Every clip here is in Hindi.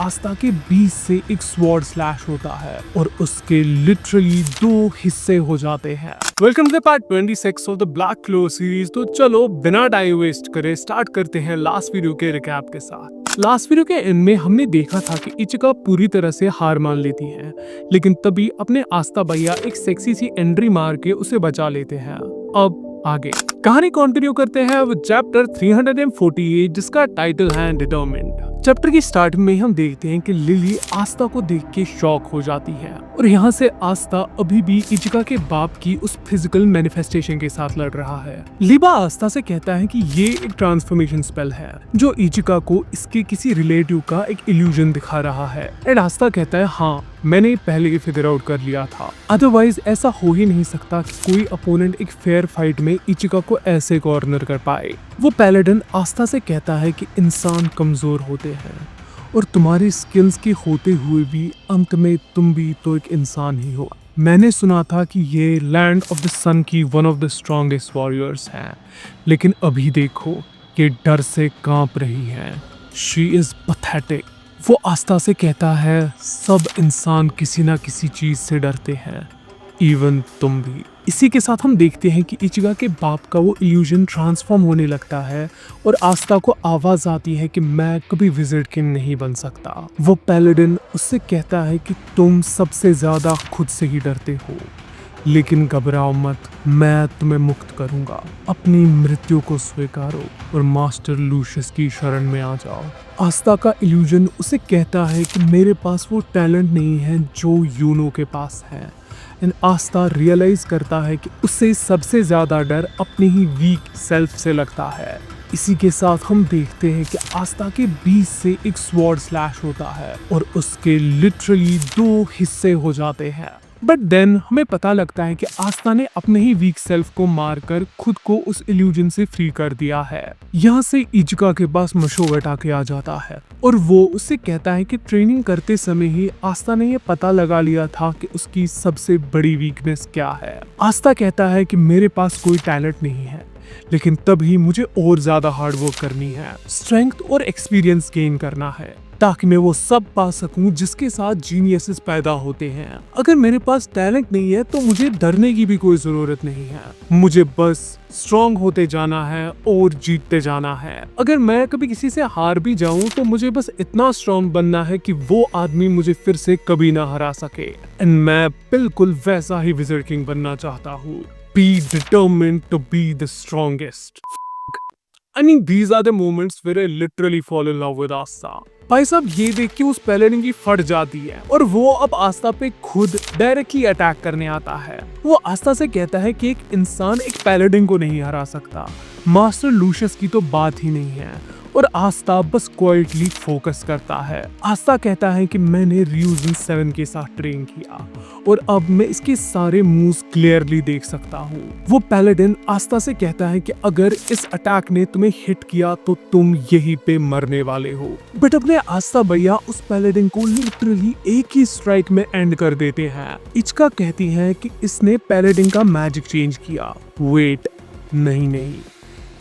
आस्था के बीच से एक स्वॉर्ड स्लैश होता है और उसके लिटरली 2 हिस्से हो जाते हैं। Welcome to part 26 of the black clover series. तो चलो बिना टाइम वेस्ट करे स्टार्ट करते हैं लास्ट वीडियो के रिकैप के साथ। लास्ट वीडियो के एंड में हमने देखा था कि इचिका पूरी तरह से हार मान लेती है, लेकिन तभी अपने आस्था भैया एक सेक्सी सी एंट्री मार के उसे बचा लेते हैं। अब आगे कहानी कंटिन्यू करते हैं विद चैप्टर 348 जिसका टाइटल है डिटरमिन्ड। चैप्टर की स्टार्टिंग में हम देखते हैं कि लिली आस्था को देख के शॉक हो जाती है और यहाँ से आस्था अभी भी इचिका के बाप की उस फिजिकल मैनिफेस्टेशन के साथ लड़ रहा है। लिबा आस्था से कहता है कि ये एक ट्रांसफॉर्मेशन स्पेल है जो इचिका को इसके किसी रिलेटिव का एक इल्यूजन दिखा रहा है। एंड आस्था कहता है हाँ मैंने पहले ही फिगर आउट कर लिया था, अदरवाइज ऐसा हो ही नहीं सकता कि कोई अपोनेंट एक फेयर फाइट में इचिका को ऐसे कॉर्नर कर पाए। वो पैलेडन आस्था से कहता है कि इंसान कमजोर होते हैं और तुम्हारी स्किल्स के होते हुए भी अंत में तुम भी तो एक इंसान ही हो। मैंने सुना था कि ये लैंड ऑफ द सन की one of the strongest warriors हैं, लेकिन अभी देखो ये डर से कांप रही हैं। She is pathetic. वो आस्था से कहता है सब इंसान किसी ना किसी चीज से डरते हैं, इवन तुम भी। इसी के साथ हम देखते हैं कि इचिका के बाप का वो इल्यूजन ट्रांसफॉर्म होने लगता है और आस्था को आवाज आती है कि मैं कभी विजिट किंग नहीं बन सकता। वो पैलेडिन उससे कहता है कि तुम सबसे ज्यादा खुद से ही डरते हो, लेकिन घबराओ मत, मैं तुम्हें मुक्त करूंगा। अपनी मृत्यु को स्वीकारो और मास्टर लूशियस की शरण में आ जाओ। आस्था का इल्यूजन उसे कहता है कि मेरे पास वो टैलेंट नहीं है जो यूनो के पास है। एंड आस्था रियलाइज करता है कि उसे सबसे ज्यादा डर अपनी ही वीक सेल्फ से लगता है। इसी के साथ हम देखते हैं कि आस्था के बीच से एक स्वॉर्ड स्लैश होता है और उसके लिटरली 2 हिस्से हो जाते हैं। बट देन हमें पता लगता है कि आस्था ने अपने ही वीक सेल्फ को मारकर खुद को उस इल्यूजन से फ्री कर दिया है। यहाँ से इचिका के पास मशोगट आके आ जाता है और वो उससे कहता है कि ट्रेनिंग करते समय ही आस्था ने ये पता लगा लिया था कि उसकी सबसे बड़ी वीकनेस क्या है। आस्था कहता है कि मेरे पास कोई टैलेंट नहीं है, लेकिन तभी मुझे और ज्यादा हार्ड वर्क करनी है, स्ट्रेंथ और एक्सपीरियंस गेन करना है ताकि मैं वो सब पा सकूं जिसके साथ जीनियसेस पैदा होते हैं। अगर मेरे पास टैलेंट नहीं है तो मुझे डरने की भी कोई जरूरत नहीं है, मुझे बस स्ट्रॉन्ग होते जाना है और जीतते जाना है। अगर मैं कभी किसी से हार भी जाऊं तो मुझे बस इतना स्ट्रॉन्ग बनना है कि वो आदमी मुझे फिर से कभी ना हरा सके। एंड मैं बिल्कुल वैसा ही विज़र्ड किंग बनना चाहता हूँ। Be determined to be the strongest. I mean, these are the moments where I literally fall in love with Asta. भाई साहब ये देख के उस पैलेडिन की फट जाती है और वो अब आस्था पे खुद डायरेक्टली अटैक करने आता है। वो आस्था से कहता है कि एक इंसान एक पैलेडिन को नहीं हरा सकता, मास्टर लूशियस की तो बात ही नहीं है। और आस्था बस क्वाइटली फोकस करता है। आस्था कहता है कि मैंने रियूजन 7 के साथ ट्रेन किया और अब मैं इसके सारे मूव्स क्लियरली देख सकता हूँ। वो पैलेडिन आस्था से कहता है कि अगर इस अटैक ने तुम्हें हिट किया तो तुम यहीं पे मरने वाले हो। बट अपने आस्था भैया उस पैलेडिन को लिटरली एक ही स्ट्राइक में एंड कर देते हैं। इचिका कहती है कि इसने पैलेडिन का मैजिक चेंज किया। वेट, नहीं,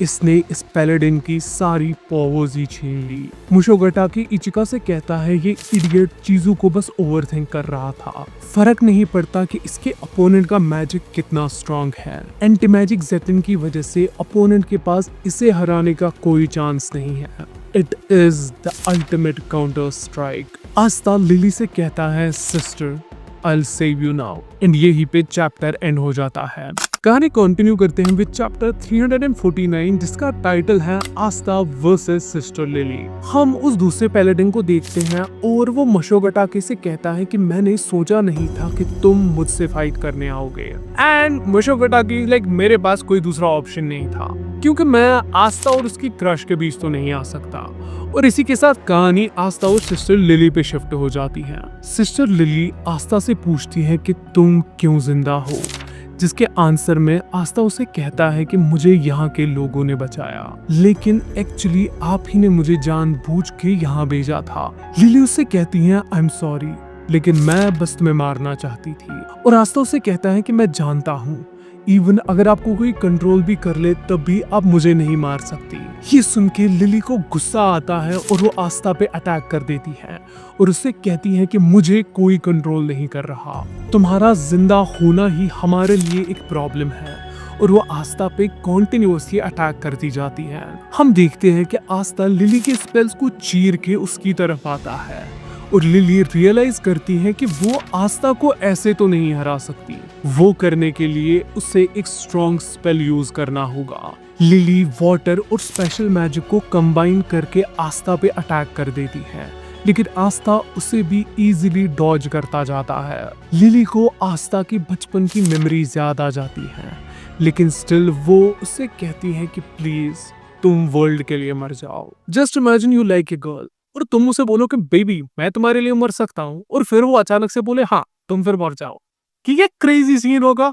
इसने इस पैलेडिन की सारी पावर्स ही छीन ली। मुशोगटाकी इचिका से कहता है ये इडियट चीजों को बस ओवरथिंक कर रहा था, फर्क नहीं पड़ता कि इसके अपोनेंट का मैजिक कितना स्ट्रॉन्ग है। एंटी मैजिक जेटिन की वजह से अपोनेंट के पास इसे हराने का कोई चांस नहीं है। It is the ultimate counter strike. Aastha lily से कहता है sister I'll save you now। And यही पे चैप्टर एंड हो जाता है। कहानी कंटिन्यू करते हैं विद चैप्टर 349 जिसका टाइटल है आस्था वर्सेस सिस्टर लिली। हम उस दूसरे पैलेडिन को देखते हैं और वो मशोगटाके से कहता है कि मैंने सोचा नहीं था कि तुम मुझसे फाइट करने आओगे। एंड मशोगटाके लाइक मेरे पास कोई दूसरा ऑप्शन नहीं था क्योंकि मैं आस्था और उसकी क्रश के बीच तो नहीं आ सकता। और इसी के साथ कहानी आस्था और सिस्टर लिली पे शिफ्ट हो जाती है। सिस्टर लिली आस्था से पूछती है कि तुम क्यों जिंदा हो, जिसके आंसर में आस्था उसे कहता है कि मुझे यहाँ के लोगों ने बचाया, लेकिन एक्चुअली आप ही ने मुझे जानबूझ के यहाँ भेजा था। लिली उससे कहती है आई एम सॉरी, लेकिन मैं बस तुम्हें मारना चाहती थी। और आस्था उसे कहता है कि मैं जानता हूँ इवन अगर आपको कोई कंट्रोल भी कर ले तब भी आप मुझे नहीं मार सकती। ये सुन के लिली को गुस्सा आता है और वो आस्था पे अटैक कर देती है और उससे कहती है कि मुझे कोई कंट्रोल नहीं कर रहा, तुम्हारा जिंदा होना ही हमारे लिए एक प्रॉब्लम है। और वो आस्था पे कॉन्टिन्यूसली अटैक करती जाती है। हम देखते हैं कि आस्था लिली के स्पेल्स को चीर के उसकी तरफ आता है और लिली रियलाइज करती है कि वो आस्था को ऐसे तो नहीं हरा सकती। वो करने के लिए उसे एक स्ट्रॉन्ग स्पेल यूज करना होगा। लिली वाटर और स्पेशल मैजिक को कंबाइन करके आस्था पे अटैक कर देती है, लेकिन आस्था उसे भी इजीली डॉज करता जाता है। लिली को आस्था की बचपन की मेमोरीज याद आ जाती हैं, लेकिन स्टिल वो उससे कहती है कि प्लीज तुम वर्ल्ड के लिए मर जाओ। Just imagine you like a girl और तुम उसे बोलो कि बेबी मैं तुम्हारे लिए मर सकता हूँ, और फिर वो अचानक से बोले हाँ तुम फिर मर जाओ। कि ये क्रेजी सीन होगा।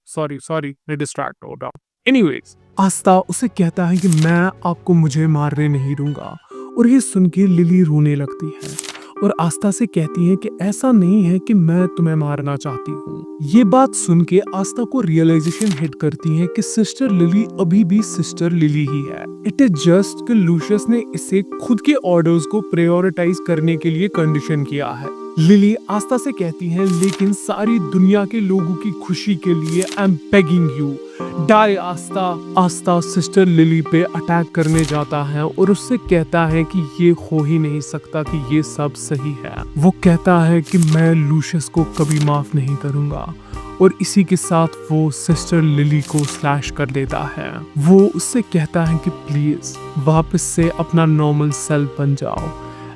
सॉरी मैं डिस्ट्रैक्ट हो रहा हूँ। एनीवेज, आस्था उसे कहता है कि मैं आपको मुझे मारने नहीं दूंगा, और ये सुन के लिली रोने लगती है और आस्था से कहती है कि ऐसा नहीं है कि मैं तुम्हें मारना चाहती हूँ। ये बात सुन के आस्था को रियलाइजेशन हिट करती है कि सिस्टर लिली अभी भी सिस्टर लिली ही है। इट इज जस्ट कि लूशियस ने इसे खुद के ऑर्डर्स को प्रायोरिटाइज करने के लिए कंडीशन किया है। लिली आस्था से कहती है लेकिन सारी दुनिया के लोगों की खुशी के लिए I am begging you die Asta. Asta sister Lily पे अटैक करने जाता है और उससे कहता है कि ये हो ही नहीं सकता कि ये सब सही है। वो कहता है कि मैं लूशियस को कभी माफ नहीं करूंगा, और इसी के साथ वो सिस्टर लिली को स्लैश कर देता है। वो उससे कहता है कि प्लीज वापस से अपना नॉर्मल सेल्फ बन जाओ,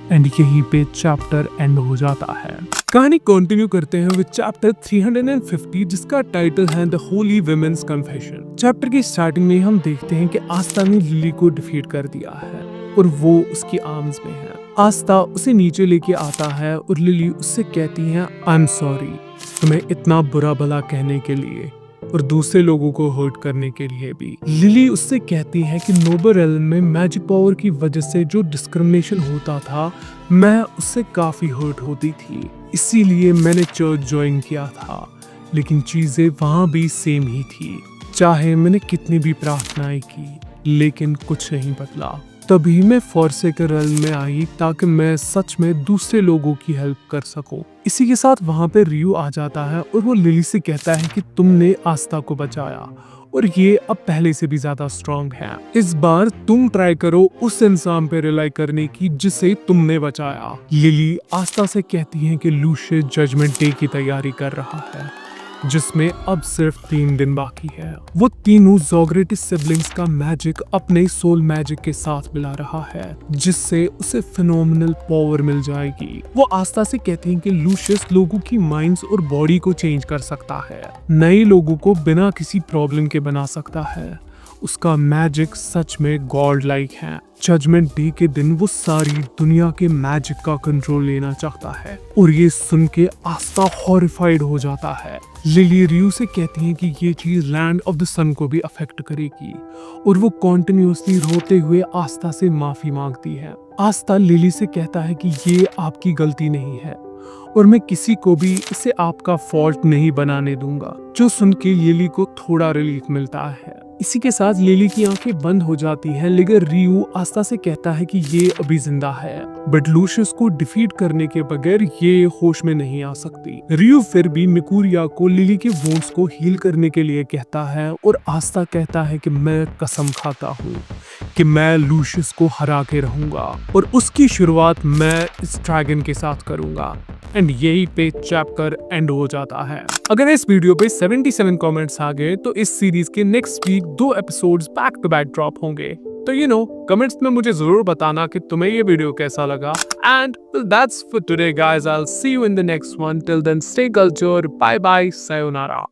एंड यहीं पे चैप्टर एंड हो जाता है। कहानी कंटिन्यू करते हैं विद चैप्टर 350, जिसका टाइटल है the holy women's confession. Chapter की स्टार्टिंग में हम देखते हैं कि आस्था ने लिली को डिफीट कर दिया है और वो उसकी आर्म्स में है। आस्था उसे नीचे लेके आता है और लिली उससे कहती है आई एम सॉरी तुम्हें इतना बुरा भला कहने के लिए और दूसरे लोगों को हर्ट करने के लिए भी। लिली उससे कहती है कि नोबल रेल्म में मैजिक पावर की वजह से जो डिस्क्रिमिनेशन होता था मैं उससे काफी हर्ट होती थी, इसीलिए मैंने चर्च ज्वाइन किया था, लेकिन चीजें वहां भी सेम ही थी। चाहे मैंने कितनी भी प्रार्थनाएं की लेकिन कुछ नहीं बदला। तभी मैं फॉरसेकर रेल्म में आई ताकि मैं सच में दूसरे लोगों की हेल्प कर सकूं। इसी के साथ वहां पे रियू आ जाता है और वो लिली से कहता है कि तुमने आस्था को बचाया और ये अब पहले से भी ज्यादा स्ट्रांग है। इस बार तुम ट्राई करो उस इंसान पे रिलाई करने की जिसे तुमने बचाया। लिली आस्था से कहती है कि लूशियस जजमेंट डे की तैयारी कर रहा है, जिसमें अब सिर्फ 3 दिन बाकी है। वो तीनों ज़ोग्रेटिस सिबलिंग्स का मैजिक अपने सोल मैजिक के साथ मिला रहा है, जिससे उसे फिनोमिनल पावर मिल जाएगी। वो आस्था से कहती हैं कि लूशियस लोगों की माइंड्स और बॉडी को चेंज कर सकता है, नए लोगों को बिना किसी प्रॉब्लम के बना सकता है। उसका मैजिक सच में गॉड लाइक है। जजमेंट डे के दिन वो सारी दुनिया के मैजिक का कंट्रोल लेना चाहता है, और ये सुन के आस्था हॉरिफाइड हो जाता है। लिली रियू से कहती है कि ये चीज लैंड ऑफ द सन को भी अफेक्ट करेगी, और वो कॉन्टिन्यूसली रोते हुए आस्था से माफी मांगती है। आस्था लिली से कहता है कि ये आपकी गलती नहीं है और मैं किसी को भी इसे आपका फॉल्ट नहीं बनाने दूंगा, जो सुन के लिली को थोड़ा रिलीफ मिलता है। इसी के साथ लिली की आंखें बंद हो जाती हैं, लेकिन रियू आस्था से कहता है कि ये अभी जिंदा है, बट लूशियस को डिफीट करने के बगैर ये होश में नहीं आ सकती। रियू फिर भी मिकुरिया को लिली के वोन्स को हील करने के लिए कहता है, और आस्था कहता है कि मैं कसम खाता हूँ कि मैं लूशियस को हरा के रहूंगा, और उसकी शुरुआत मैं इस ड्रैगन के साथ करूंगा। एंड यही पे चैप्टर एंड हो जाता है। अगर इस वीडियो पे 77 कमेंट्स आ गए तो इस सीरीज के next week 2 episodes back to back drop होंगे। तो कमेंट्स में मुझे जरूर बताना कि तुम्हें ये वीडियो कैसा लगा। And that's for today guys, I will see you in the next one. Till then stay cultured, bye bye, sayonara.